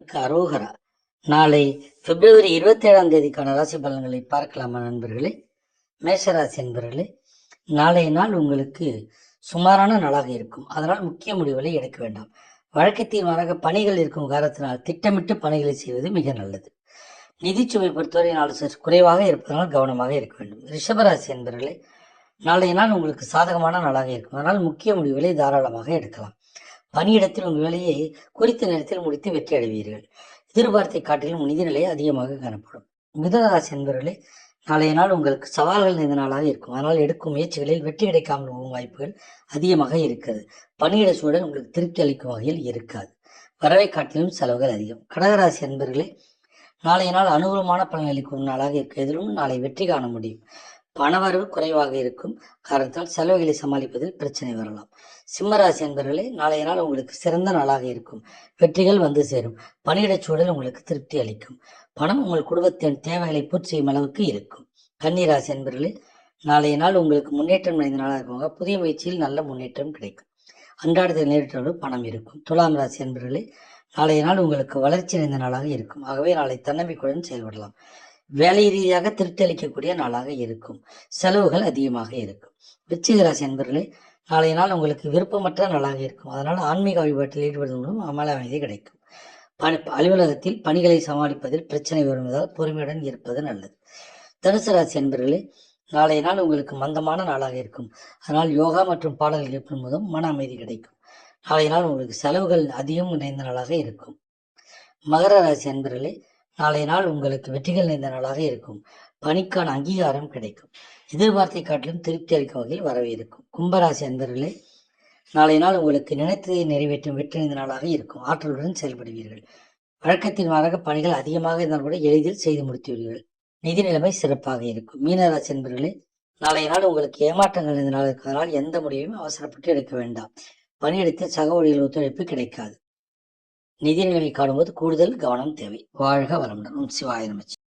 அரோகரா. நாளை பிப்ரவரி 27ஆம் தேதிக்கான ராசி பலன்களை பார்க்கலாமா நண்பர்களே? மேஷராசி என்பர்களே, நாளைய நாள் உங்களுக்கு சுமாரான நாளாக இருக்கும். அதனால் முக்கிய முடிவுகளை எடுக்க வேண்டாம். வழக்கத்தின் மாறாக பணிகள் இருக்கும் காரணத்தினால் திட்டமிட்டு பணிகளை செய்வது மிக நல்லது. நிதிச்சுமை பொறுத்தவரை நாள் சற்று குறைவாக இருப்பதனால் கவனமாக இருக்க வேண்டும். ரிஷபராசி என்பர்களே, நாளைய நாள் உங்களுக்கு சாதகமான நாளாக இருக்கும். அதனால் முக்கிய முடிவுகளை தாராளமாக எடுக்கலாம். பணியிடத்தில் உங்கள் வேலையை குறித்த நேரத்தில் முடித்து வெற்றி அடைவீர்கள். எதிர்பார்த்தை காட்டிலும் நிதிநிலை அதிகமாக காணப்படும். மிதுனராசி என்பவர்களே, நாளைய நாள் உங்களுக்கு சவால்கள் நிறைந்த நாளாக இருக்கும். அதனால் எடுக்கும் முயற்சிகளில் வெற்றி கிடைக்காமல் போகும் வாய்ப்புகள் அதிகமாக இருக்கிறது. பணியிட சூழல் உங்களுக்கு திருப்தி அளிக்கும் வகையில் இருக்காது. வரவை காட்டிலும் செலவுகள் அதிகம். கடகராசி என்பவர்களே, நாளைய நாள் அனுகூலமான பலன் அளிக்கும் நாளாக இருக்கும். எதிலும் நாளை வெற்றி காண முடியும். பணவரவு குறைவாக இருக்கும் காரணத்தால் செலவுகளை சமாளிப்பதில் பிரச்சனை வரலாம். சிம்மராசி என்பவர்களே, நாளைய நாள் உங்களுக்கு சிறந்த நாளாக இருக்கும். வெற்றிகள் வந்து சேரும். பணியிடச் சூழல் உங்களுக்கு திருப்தி அளிக்கும். பணம் உங்கள் குடும்பத்தின் தேவைகளை பூர்த்தி செய்யும் அளவுக்கு இருக்கும். கன்னிராசி என்பவர்களே, நாளைய நாள் உங்களுக்கு முன்னேற்றம் அடைந்த நாளாக இருக்கும். புதிய முயற்சியில் நல்ல முன்னேற்றம் கிடைக்கும். அன்றாடத்தில் நேரிட்டு பணம் இருக்கும். துலாம் ராசி என்பவர்களே, நாளைய நாள் உங்களுக்கு வளர்ச்சி அடைந்த நாளாக இருக்கும். ஆகவே நாளை தன்னம்பிக்கையுடன் செயல்படலாம். வேலை ரீதியாக திருப்தி அளிக்கக்கூடிய நாளாக இருக்கும். செலவுகள் அதிகமாக இருக்கும். விருச்சிக ராசி என்பவர்களே, நாளைய நாள் உங்களுக்கு விருப்பமற்ற நாளாக இருக்கும். அதனால் ஆன்மீக வழிபாட்டில் ஈடுபடுவதன் மூலம் மன அமைதி கிடைக்கும். அலுவலகத்தில் பணிகளை சமாளிப்பதில் பிரச்சனை வருவதால் பொறுமையுடன் இருப்பது நல்லது. தனுசு ராசி என்பவர்களே, நாளைய நாள் உங்களுக்கு மந்தமான நாளாக இருக்கும். அதனால் யோகா மற்றும் பாடல்கள் கேட்பதன் மூலம் மன அமைதி கிடைக்கும். நாளைய நாள் உங்களுக்கு செலவுகள் அதிகம் நிறைந்த நாளாக இருக்கும். மகர ராசி என்பவர்களே, நாளைய நாள் உங்களுக்கு வெற்றிகள் நிறைந்த நாளாக இருக்கும். பணிக்கான அங்கீகாரம் கிடைக்கும். எதிர்பார்த்தை காட்டிலும் திருப்தி அளிக்கும் வகையில் வரவே இருக்கும். கும்பராசி அன்பர்களே, நாளைய நாள் உங்களுக்கு நினைத்ததை நிறைவேற்றும் வெற்றி நிறைந்த நாளாக இருக்கும். ஆற்றலுடன் செயல்படுவீர்கள். வழக்கத்தின் மாறாக பணிகள் அதிகமாக இருந்தால் கூட எளிதில் செய்து முடித்துவீர்கள். நிதி நிலைமை சிறப்பாக இருக்கும். மீனராசி அன்பர்களே, நாளைய நாள் உங்களுக்கு ஏமாற்றங்கள் நிறைந்த நாள் இருக்கிறதுனால் எந்த முடிவையும் அவசரப்பட்டு எடுக்க வேண்டாம். பணியிடத்தில் சக ஊழியர்கள் ஒத்துழைப்பு கிடைக்காது. நிதி நிலைமை காணும்போது கூடுதல் கவனம் தேவை. வாழ்க வளமுடன். சிவாய நமச்சிவாய.